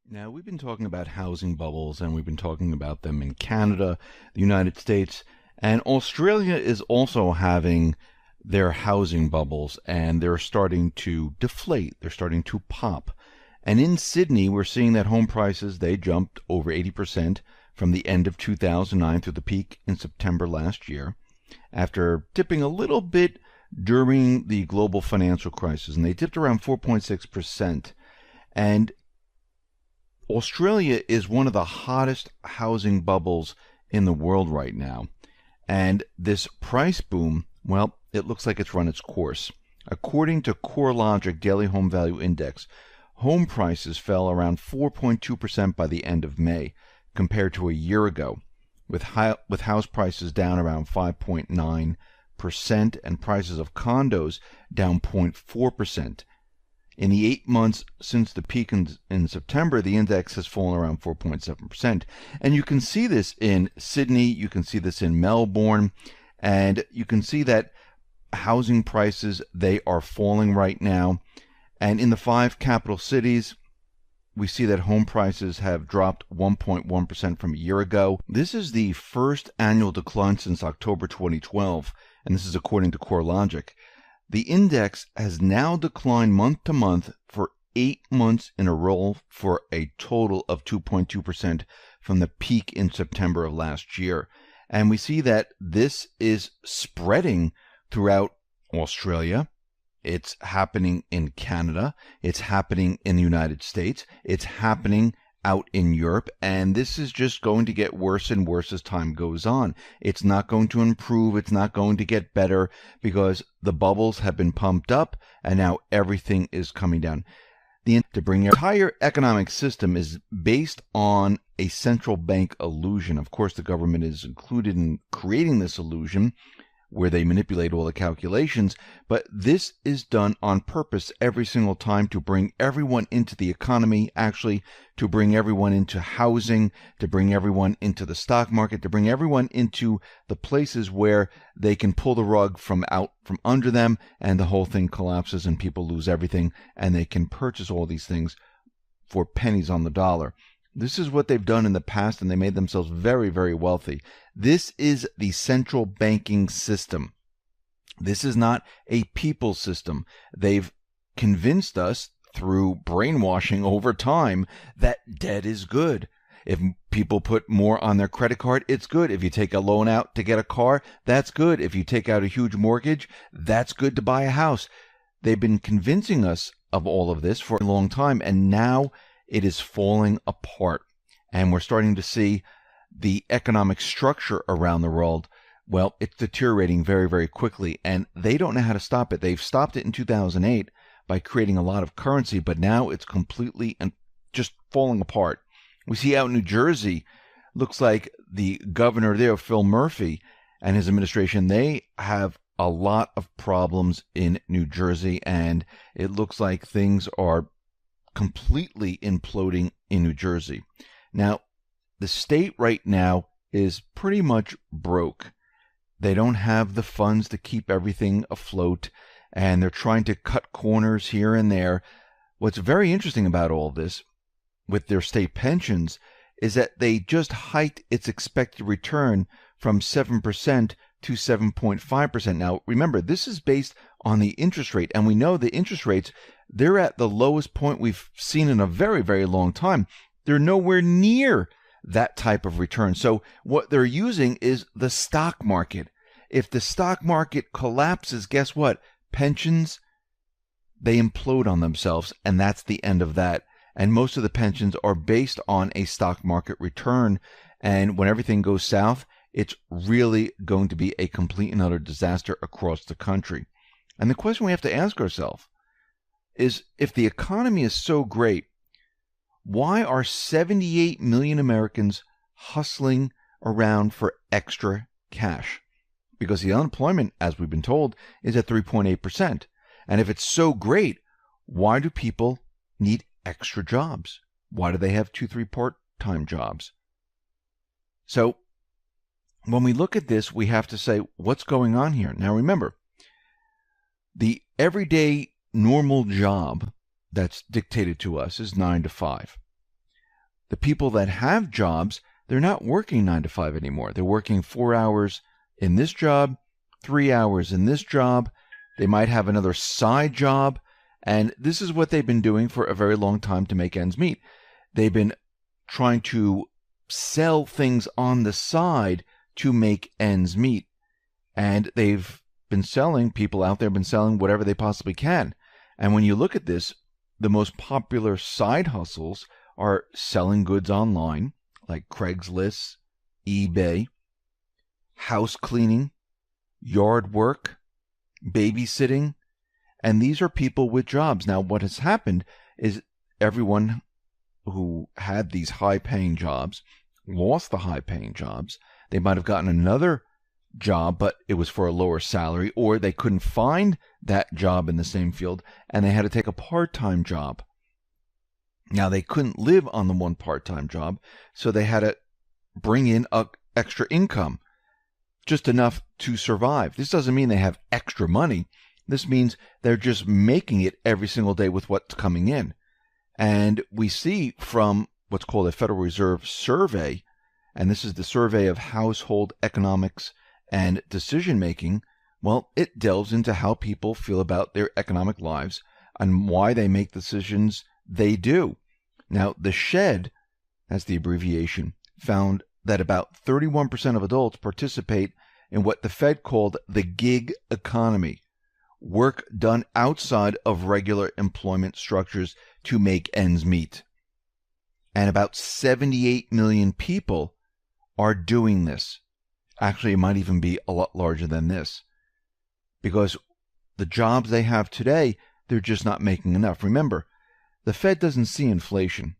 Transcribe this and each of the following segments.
Now, we've been talking about housing bubbles and we've been talking about them in Canada, the United States, and Australia is also having their housing bubbles and they're starting to deflate. They're starting to pop. And in Sydney, we're seeing that home prices, they jumped over 80% from the end of 2009 through the peak in September last year after dipping a little bit during the global financial crisis. And they dipped around 4.6%. And Australia is one of the hottest housing bubbles in the world right now. And this price boom, well, it looks like it's run its course. According to CoreLogic Daily Home Value Index, home prices fell around 4.2% by the end of May compared to a year ago, with house prices down around 5.9% and prices of condos down 0.4%. In the 8 months since the peak in September, the index has fallen around 4.7%. And you can see this in Sydney, you can see this in Melbourne, and you can see that housing prices, they are falling right now. And in the five capital cities, we see that home prices have dropped 1.1% from a year ago. This is the first annual decline since October 2012, and this is according to CoreLogic. The index has now declined month to month for 8 months in a row for a total of 2.2% from the peak in September of last year. And we see that this is spreading throughout Australia. It's happening in Canada. It's happening in the United States. It's happening out in Europe, and this is just going to get worse and worse as time goes on. It's not going to improve. It's not going to get better because the bubbles have been pumped up and now everything is coming down. To bring your entire economic system is based on a central bank illusion. Of course, the government is included in creating this illusion where they manipulate all the calculations, but this is done on purpose every single time to bring everyone into the economy, actually to bring everyone into housing, to bring everyone into the stock market, to bring everyone into the places where they can pull the rug from under them and the whole thing collapses and people lose everything and they can purchase all these things for pennies on the dollar. This is what they've done in the past, and they made themselves very, very wealthy. This is the central banking system. This is not a people system. They've convinced us through brainwashing over time that debt is good. If people put more on their credit card, it's good. If you take a loan out to get a car, that's good. If you take out a huge mortgage, that's good to buy a house. They've been convincing us of all of this for a long time, and now it is falling apart. And we're starting to see the economic structure around the world. Well, it's deteriorating very, very quickly, and they don't know how to stop it. They've stopped it in 2008 by creating a lot of currency, but now it's completely and just falling apart. We see out in New Jersey, looks like the governor there, Phil Murphy, and his administration, they have a lot of problems in New Jersey, and it looks like things are completely imploding in New Jersey. Now, the state right now is pretty much broke. They don't have the funds to keep everything afloat, and they're trying to cut corners here and there. What's very interesting about all this with their state pensions is that they just hiked its expected return from 7% to 7.5%. Now, remember, this is based on the interest rate, and we know the interest rates, they're at the lowest point we've seen in a very, very long time. They're nowhere near that type of return. So what they're using is the stock market. If the stock market collapses, guess what? Pensions, they implode on themselves, and that's the end of that. And most of the pensions are based on a stock market return. And when everything goes south, it's really going to be a complete and utter disaster across the country. And the question we have to ask ourselves is, if the economy is so great, why are 78 million Americans hustling around for extra cash? Because the unemployment, as we've been told, is at 3.8%. And if it's so great, why do people need extra jobs? Why do they have 2-3 part-time jobs? So when we look at this, we have to say, what's going on here? Now remember, the everyday normal job that's dictated to us is 9 to 5. The people that have jobs, they're not working 9 to 5 anymore. They're working 4 hours in this job, 3 hours in this job. They might have another side job. And this is what they've been doing for a very long time to make ends meet. They've been trying to sell things on the side to make ends meet. And people out there have been selling whatever they possibly can. And when you look at this, the most popular side hustles are selling goods online, like Craigslist, eBay, house cleaning, yard work, babysitting, and these are people with jobs. Now, what has happened is everyone who had these high-paying jobs lost the high-paying jobs. They might have gotten another job, but it was for a lower salary, or they couldn't find that job in the same field, and they had to take a part-time job. Now, they couldn't live on the one part-time job, so they had to bring in extra income, just enough to survive. This doesn't mean they have extra money. This means they're just making it every single day with what's coming in. And we see from what's called a Federal Reserve survey, and this is the survey of household economics and decision-making, well, it delves into how people feel about their economic lives and why they make decisions they do. Now, the SHED, that's the abbreviation, found that about 31% of adults participate in what the Fed called the gig economy, work done outside of regular employment structures to make ends meet. And about 78 million people are doing this. Actually, it might even be a lot larger than this, because the jobs they have today, they're just not making enough. Remember, the Fed doesn't see inflation.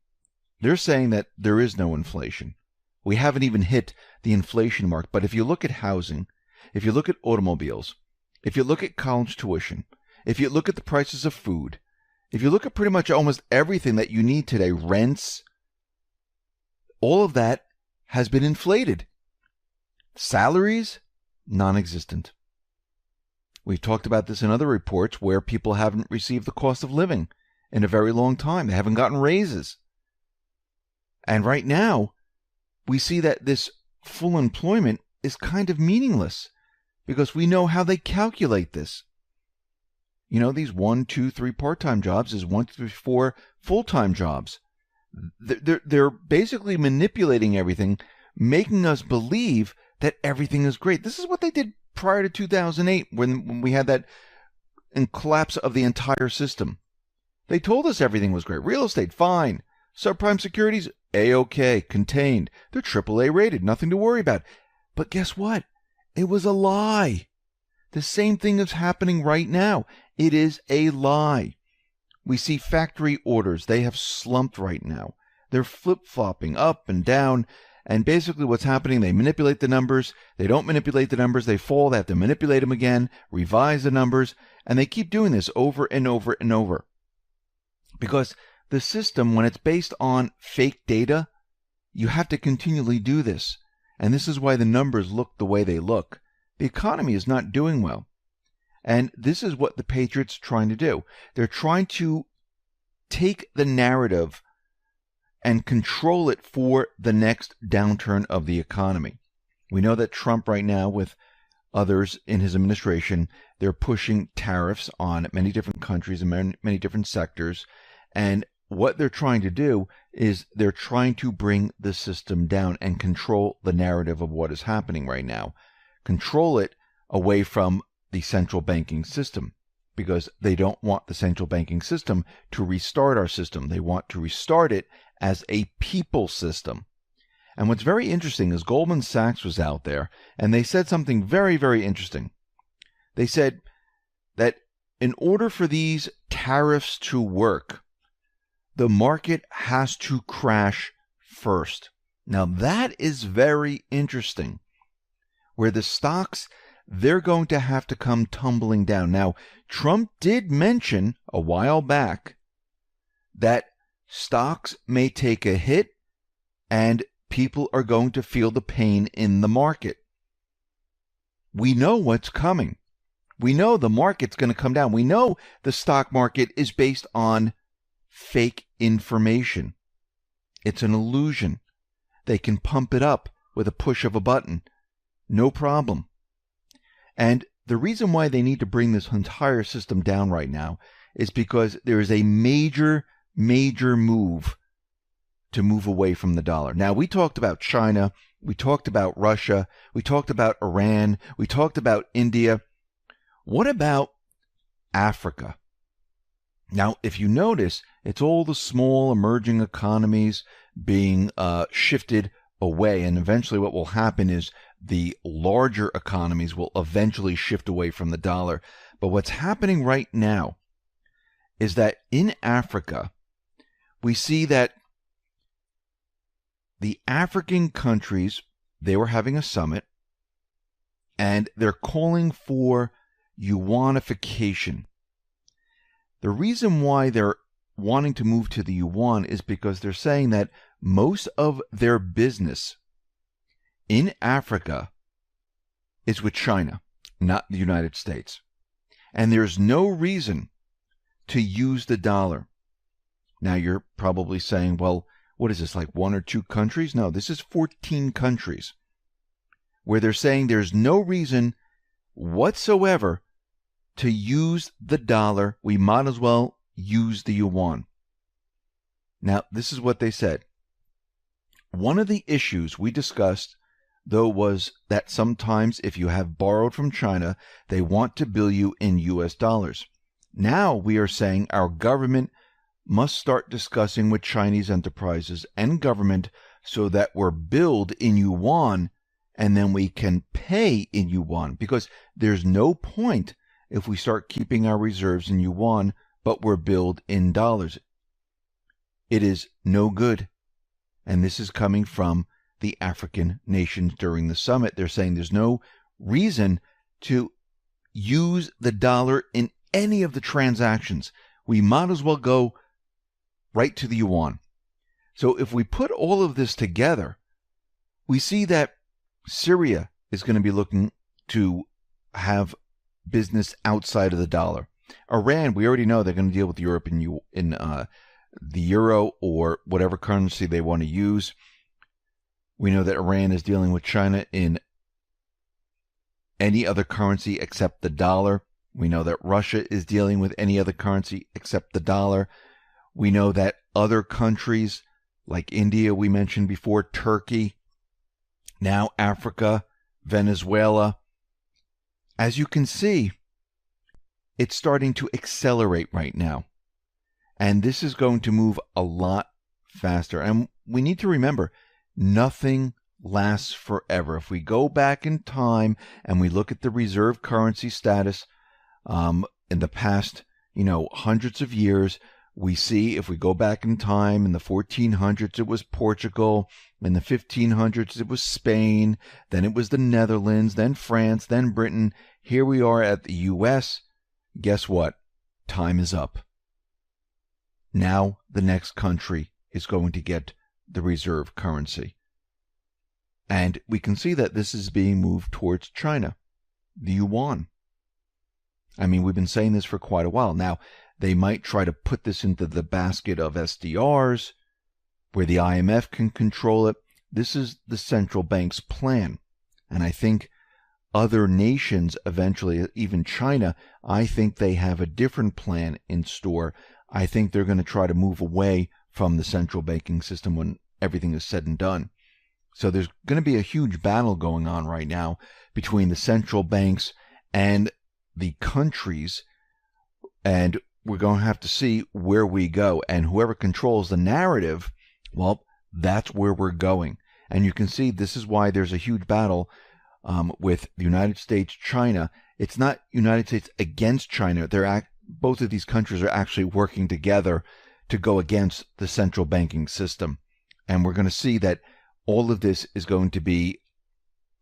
They're saying that there is no inflation. We haven't even hit the inflation mark. But if you look at housing, if you look at automobiles, if you look at college tuition, if you look at the prices of food, if you look at pretty much almost everything that you need today, rents, all of that has been inflated. Salaries, non-existent. We've talked about this in other reports where people haven't received the cost of living in a very long time. They haven't gotten raises. And right now, we see that this full employment is kind of meaningless because we know how they calculate this. You know, these 1, 2, 3 part-time jobs is 1, 2, 3, 4 full-time jobs. They're basically manipulating everything, making us believe that everything is great. This is what they did prior to 2008 when we had that collapse of the entire system. They told us everything was great. Real estate, fine. Subprime securities, A-OK, contained. They're AAA rated, nothing to worry about. But guess what? It was a lie. The same thing is happening right now. It is a lie. We see factory orders. They have slumped right now. They're flip-flopping up and down. And basically what's happening, they manipulate the numbers. They don't manipulate the numbers. They fall. They have to manipulate them again, revise the numbers. And they keep doing this over and over and over. Because the system, when it's based on fake data, you have to continually do this. And this is why the numbers look the way they look. The economy is not doing well. And this is what the Patriots are trying to do. They're trying to take the narrative and control it for the next downturn of the economy. We know that Trump right now, with others in his administration, they're pushing tariffs on many different countries and many different sectors. And what they're trying to do is they're trying to bring the system down and control the narrative of what is happening right now. Control it away from the central banking system, because they don't want the central banking system to restart our system. They want to restart it as a people system. And what's very interesting is Goldman Sachs was out there, and they said something very, very interesting. They said that in order for these tariffs to work, the market has to crash first. Now that is very interesting, where the stocks, they're going to have to come tumbling down. Now, Trump did mention a while back that stocks may take a hit and people are going to feel the pain in the market. We know what's coming. We know the market's going to come down. We know the stock market is based on fake information. It's an illusion. They can pump it up with a push of a button. No problem. And the reason why they need to bring this entire system down right now is because there is a major, major move to move away from the dollar. Now, we talked about China, we talked about Russia, we talked about Iran, we talked about India. What about Africa? Now, if you notice, it's all the small emerging economies being shifted away, and eventually what will happen is the larger economies will eventually shift away from the dollar. But what's happening right now is that in Africa, we see that the African countries, they were having a summit, and they're calling for yuanification. The reason why they're wanting to move to the yuan is because they're saying that most of their business in Africa is with China, not the United States. And there's no reason to use the dollar. Now, you're probably saying, well, what is this, like 1 or 2 countries? No, this is 14 countries where they're saying there's no reason whatsoever to use the dollar. We might as well use the yuan. Now, this is what they said. One of the issues we discussed, though, was that sometimes if you have borrowed from China, they want to bill you in US dollars. Now we are saying our government must start discussing with Chinese enterprises and government so that we're billed in yuan and then we can pay in yuan, because there's no point if we start keeping our reserves in yuan but we're billed in dollars. It is no good. And this is coming from the African nations during the summit. They're saying there's no reason to use the dollar in any of the transactions. We might as well go right to the yuan. So if we put all of this together, we see that Syria is going to be looking to have business outside of the dollar. Iran, we already know they're going to deal with Europe in the euro or whatever currency they want to use. We know that Iran is dealing with China in any other currency except the dollar. We know that Russia is dealing with any other currency except the dollar. We know that other countries like India, we mentioned before, Turkey, now Africa, Venezuela. As you can see, it's starting to accelerate right now. And this is going to move a lot faster. And we need to remember, nothing lasts forever. If we go back in time and we look at the reserve currency status in the past, hundreds of years, we see if we go back in time in the 1400s, it was Portugal. In the 1500s, it was Spain. Then it was the Netherlands, then France, then Britain. Here we are at the U.S. Guess what? Time is up. Now the next country is going to get the reserve currency. And we can see that this is being moved towards China, the yuan. I mean, we've been saying this for quite a while. Now, they might try to put this into the basket of SDRs, where the IMF can control it. This is the central bank's plan. And I think other nations eventually, even China, I think they have a different plan in store. I think they're going to try to move away from the central banking system when everything is said and done. So there's going to be a huge battle going on right now between the central banks and the countries, and we're going to have to see where we go. And whoever controls the narrative, well, that's where we're going. And you can see this is why there's a huge battle with the United States, China. It's not United States against China. Both of these countries are actually working together to go against the central banking system. And we're going to see that all of this is going to be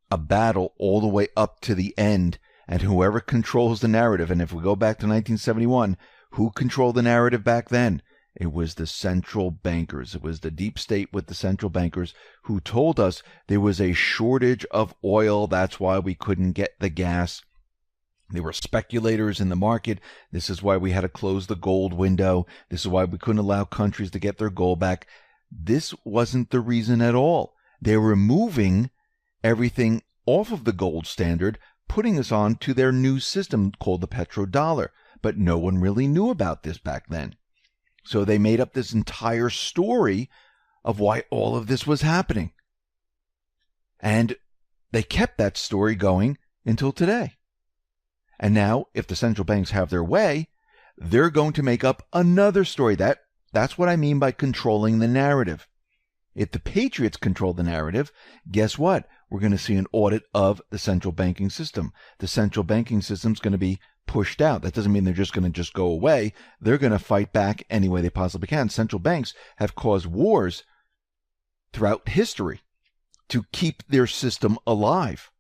a battle all the way up to the end. And whoever controls the narrative, and if we go back to 1971, who controlled the narrative back then? It was the central bankers. It was the deep state with the central bankers who told us there was a shortage of oil. That's why we couldn't get the gas. There were speculators in the market. This is why we had to close the gold window. This is why we couldn't allow countries to get their gold back. this wasn't the reason at all. They were moving everything off of the gold standard, putting us on to their new system called the petrodollar. But no one really knew about this back then. So they made up this entire story of why all of this was happening. And they kept that story going until today. And now, if the central banks have their way, they're going to make up another story. That's what I mean by controlling the narrative. If the patriots control the narrative, guess what? We're going to see an audit of the central banking system. The central banking system is going to be pushed out. That doesn't mean they're just going to go away. They're going to fight back any way they possibly can. Central banks have caused wars throughout history to keep their system alive.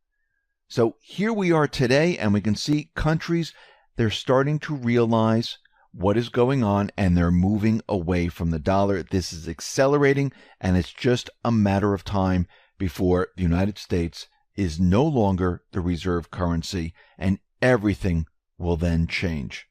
So here we are today, and we can see countries, they're starting to realize what is going on, and they're moving away from the dollar. This is accelerating, and it's just a matter of time before the United States is no longer the reserve currency, and everything will then change.